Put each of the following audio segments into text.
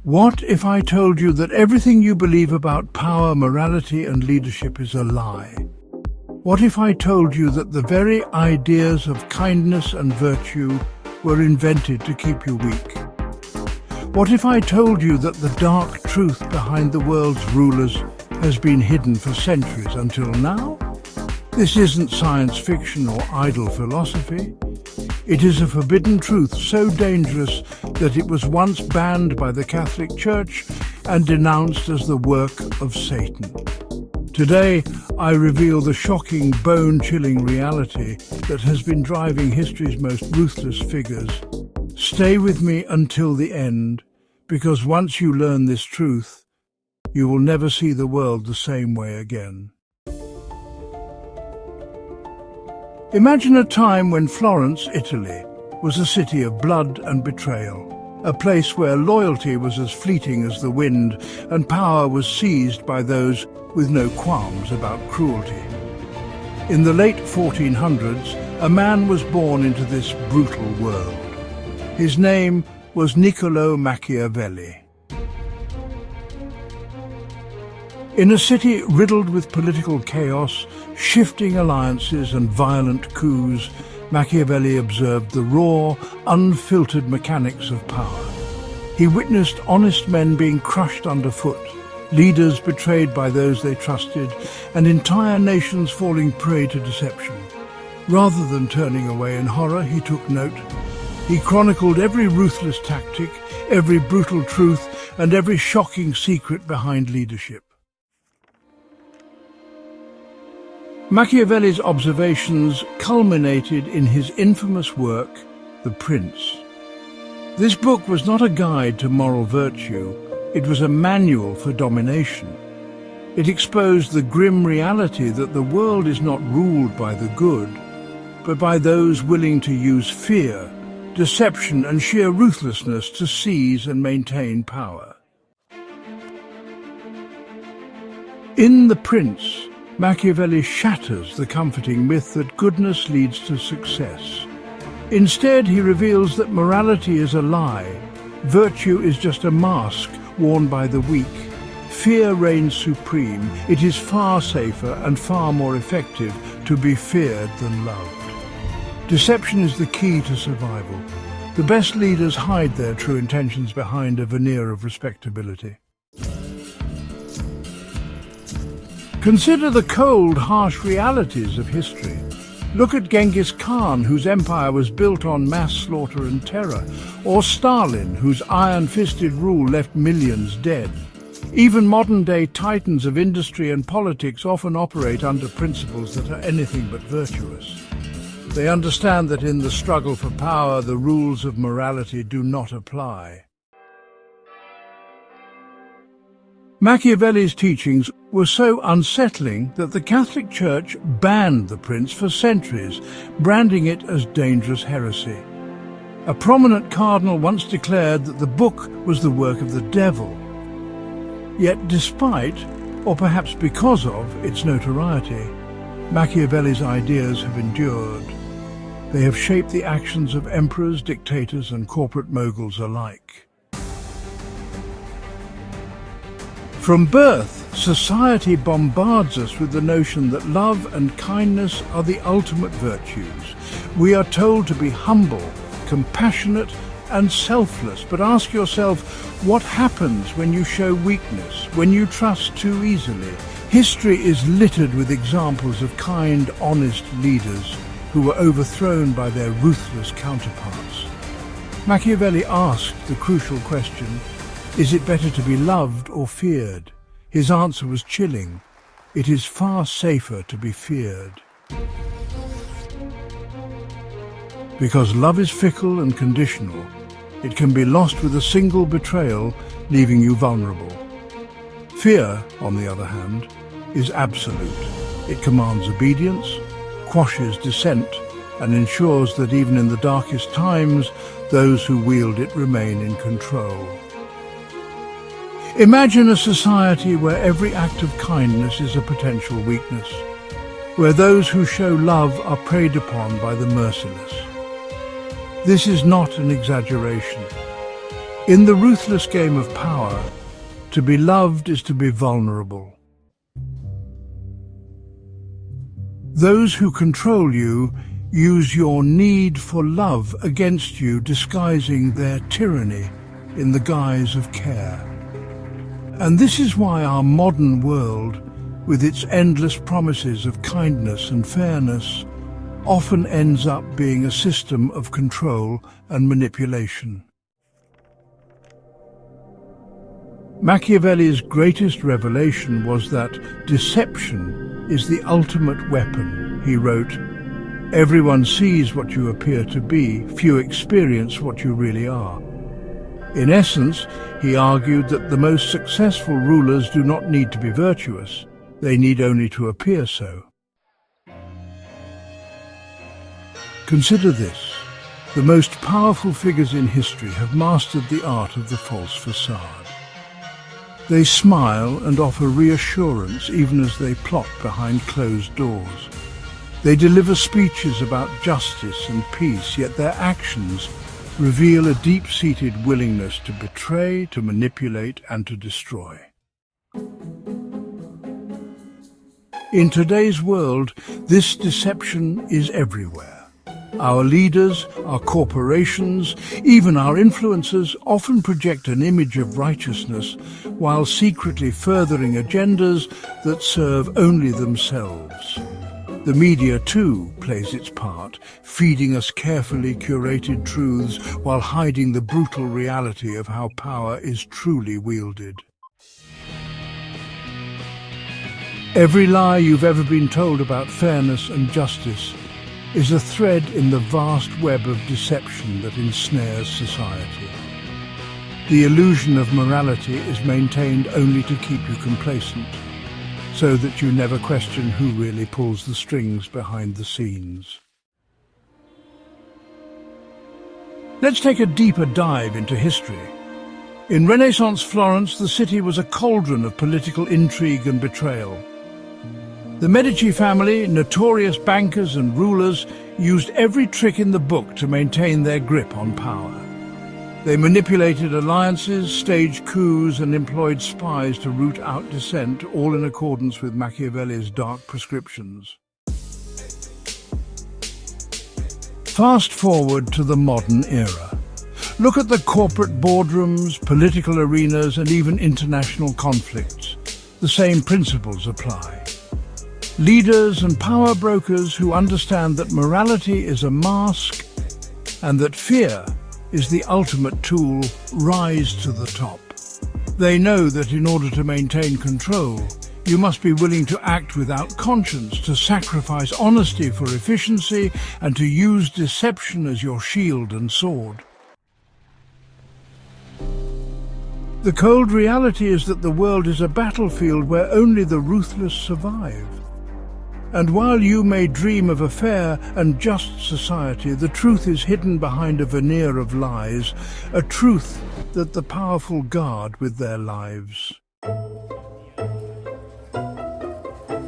What if I told you that everything you believe about power, morality, and leadership is a lie? What if I told you that the very ideas of kindness and virtue were invented to keep you weak? What if I told you that the dark truth behind the world's rulers has been hidden for centuries until now? This isn't science fiction or idle philosophy. It is a forbidden truth so dangerous that it was once banned by the Catholic Church and denounced as the work of Satan. Today, I reveal the shocking, bone-chilling reality that has been driving history's most ruthless figures. Stay with me until the end, because once you learn this truth, you will never see the world the same way again. Imagine a time when Florence, Italy, was a city of blood and betrayal, a place where loyalty was as fleeting as the wind and power was seized by those with no qualms about cruelty. In the late 1400s, a man was born into this brutal world. His name was Niccolò Machiavelli. In a city riddled with political chaos, shifting alliances and violent coups, Machiavelli observed the raw, unfiltered mechanics of power. He witnessed honest men being crushed underfoot, leaders betrayed by those they trusted, and entire nations falling prey to deception. Rather than turning away in horror, he took note. He chronicled every ruthless tactic, every brutal truth, and every shocking secret behind leadership. Machiavelli's observations culminated in his infamous work, The Prince. This book was not a guide to moral virtue, it was a manual for domination. It exposed the grim reality that the world is not ruled by the good, but by those willing to use fear, deception, and sheer ruthlessness to seize and maintain power. In The Prince, Machiavelli shatters the comforting myth that goodness leads to success. Instead, he reveals that morality is a lie, virtue is just a mask worn by the weak, fear reigns supreme, it is far safer and far more effective to be feared than loved. Deception is the key to survival. The best leaders hide their true intentions behind a veneer of respectability. Consider the cold, harsh realities of history. Look at Genghis Khan, whose empire was built on mass slaughter and terror, or Stalin, whose iron-fisted rule left millions dead. Even modern-day titans of industry and politics often operate under principles that are anything but virtuous. They understand that in the struggle for power, the rules of morality do not apply. Machiavelli's teachings were so unsettling that the Catholic Church banned The Prince for centuries, branding it as dangerous heresy. A prominent cardinal once declared that the book was the work of the devil. Yet despite, or perhaps because of, its notoriety, Machiavelli's ideas have endured. They have shaped the actions of emperors, dictators, and corporate moguls alike. From birth, society bombards us with the notion that love and kindness are the ultimate virtues. We are told to be humble, compassionate, and selfless. But ask yourself, what happens when you show weakness, when you trust too easily? History is littered with examples of kind, honest leaders who were overthrown by their ruthless counterparts. Machiavelli asked the crucial question, is it better to be loved or feared? His answer was chilling. It is far safer to be feared. Because love is fickle and conditional, it can be lost with a single betrayal, leaving you vulnerable. Fear, on the other hand, is absolute. It commands obedience, quashes dissent, and ensures that even in the darkest times, those who wield it remain in control. Imagine a society where every act of kindness is a potential weakness, where those who show love are preyed upon by the merciless. This is not an exaggeration. In the ruthless game of power, to be loved is to be vulnerable. Those who control you use your need for love against you, disguising their tyranny in the guise of care. And this is why our modern world, with its endless promises of kindness and fairness, often ends up being a system of control and manipulation. Machiavelli's greatest revelation was that deception is the ultimate weapon. He wrote, "Everyone sees what you appear to be, few experience what you really are." In essence, he argued that the most successful rulers do not need to be virtuous, they need only to appear so. Consider this. The most powerful figures in history have mastered the art of the false facade. They smile and offer reassurance even as they plot behind closed doors. They deliver speeches about justice and peace, yet their actions reveal a deep-seated willingness to betray, to manipulate, and to destroy. In today's world, this deception is everywhere. Our leaders, our corporations, even our influencers often project an image of righteousness while secretly furthering agendas that serve only themselves. The media, too, plays its part, feeding us carefully curated truths while hiding the brutal reality of how power is truly wielded. Every lie you've ever been told about fairness and justice is a thread in the vast web of deception that ensnares society. The illusion of morality is maintained only to keep you complacent, so that you never question who really pulls the strings behind the scenes. Let's take a deeper dive into history. In Renaissance Florence, the city was a cauldron of political intrigue and betrayal. The Medici family, notorious bankers and rulers, used every trick in the book to maintain their grip on power. They manipulated alliances, staged coups, and employed spies to root out dissent, all in accordance with Machiavelli's dark prescriptions. Fast forward to the modern era. Look at the corporate boardrooms, political arenas, and even international conflicts. The same principles apply. Leaders and power brokers who understand that morality is a mask and that fear is the ultimate tool rise to the top. They know that in order to maintain control, you must be willing to act without conscience, to sacrifice honesty for efficiency, and to use deception as your shield and sword. The cold reality is that the world is a battlefield where only the ruthless survive. And while you may dream of a fair and just society, the truth is hidden behind a veneer of lies, a truth that the powerful guard with their lives.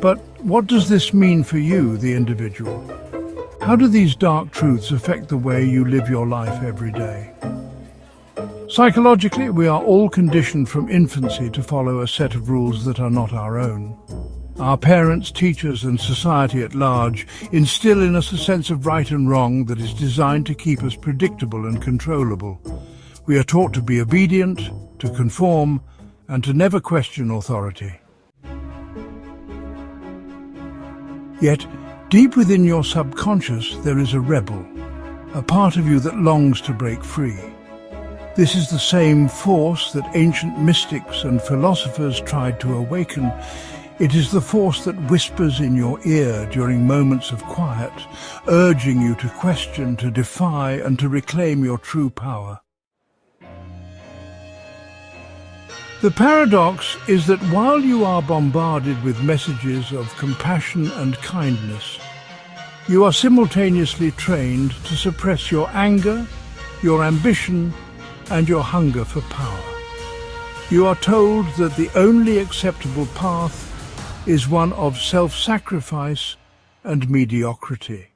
But what does this mean for you, the individual? How do these dark truths affect the way you live your life every day? Psychologically, we are all conditioned from infancy to follow a set of rules that are not our own. Our parents, teachers, and society at large instill in us a sense of right and wrong that is designed to keep us predictable and controllable. We are taught to be obedient, to conform, and to never question authority. Yet, deep within your subconscious, there is a rebel, a part of you that longs to break free. This is the same force that ancient mystics and philosophers tried to awaken. It is the force that whispers in your ear during moments of quiet, urging you to question, to defy, and to reclaim your true power. The paradox is that while you are bombarded with messages of compassion and kindness, you are simultaneously trained to suppress your anger, your ambition, and your hunger for power. You are told that the only acceptable path is one of self-sacrifice and mediocrity.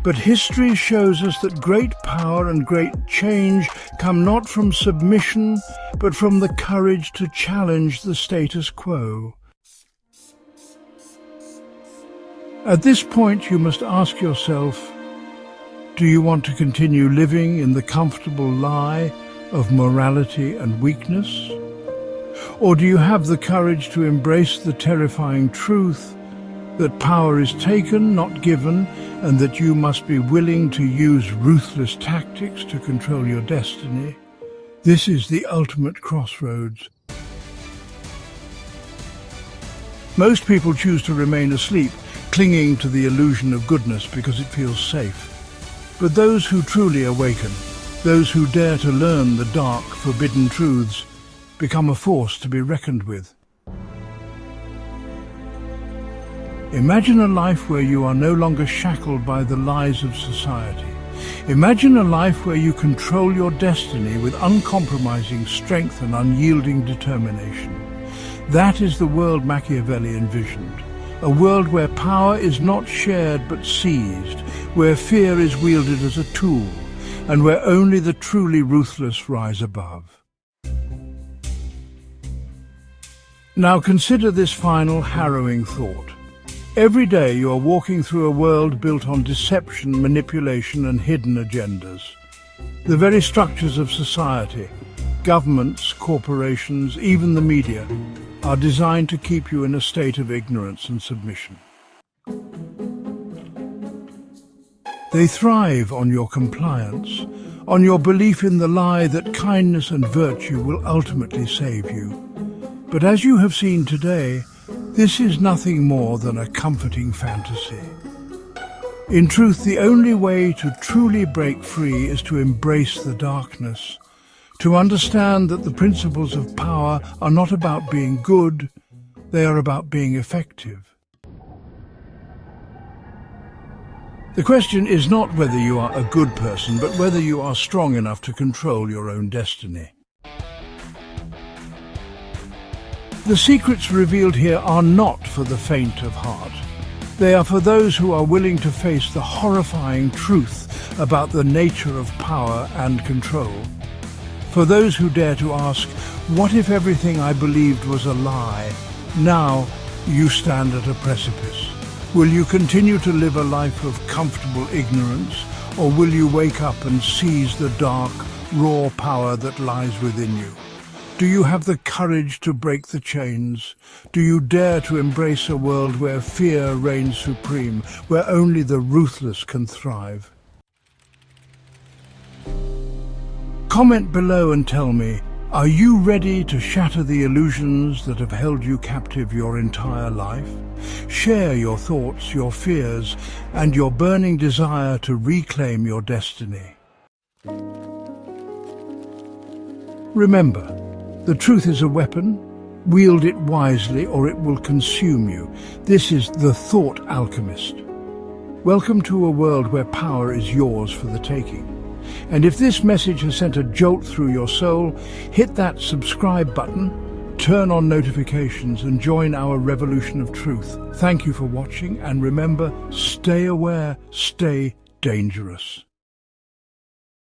But history shows us that great power and great change come not from submission, but from the courage to challenge the status quo. At this point, you must ask yourself, do you want to continue living in the comfortable lie of morality and weakness? Or do you have the courage to embrace the terrifying truth that power is taken, not given, and that you must be willing to use ruthless tactics to control your destiny? This is the ultimate crossroads. Most people choose to remain asleep, clinging to the illusion of goodness because it feels safe. But those who truly awaken, those who dare to learn the dark, forbidden truths, become a force to be reckoned with. Imagine a life where you are no longer shackled by the lies of society. Imagine a life where you control your destiny with uncompromising strength and unyielding determination. That is the world Machiavelli envisioned. A world where power is not shared but seized, where fear is wielded as a tool, and where only the truly ruthless rise above. Now consider this final harrowing thought. Every day you are walking through a world built on deception, manipulation, and hidden agendas. The very structures of society, governments, corporations, even the media, are designed to keep you in a state of ignorance and submission. They thrive on your compliance, on your belief in the lie that kindness and virtue will ultimately save you. But as you have seen today, this is nothing more than a comforting fantasy. In truth, the only way to truly break free is to embrace the darkness, to understand that the principles of power are not about being good, they are about being effective. The question is not whether you are a good person, but whether you are strong enough to control your own destiny. The secrets revealed here are not for the faint of heart. They are for those who are willing to face the horrifying truth about the nature of power and control. For those who dare to ask, what if everything I believed was a lie? Now you stand at a precipice. Will you continue to live a life of comfortable ignorance, or will you wake up and seize the dark, raw power that lies within you? Do you have the courage to break the chains? Do you dare to embrace a world where fear reigns supreme, where only the ruthless can thrive? Comment below and tell me, are you ready to shatter the illusions that have held you captive your entire life? Share your thoughts, your fears, and your burning desire to reclaim your destiny. Remember, the truth is a weapon. Wield it wisely or it will consume you. This is the Thought Alchemist. Welcome to a world where power is yours for the taking. And if this message has sent a jolt through your soul, hit that subscribe button, turn on notifications, and join our revolution of truth. Thank you for watching, and remember, stay aware, stay dangerous.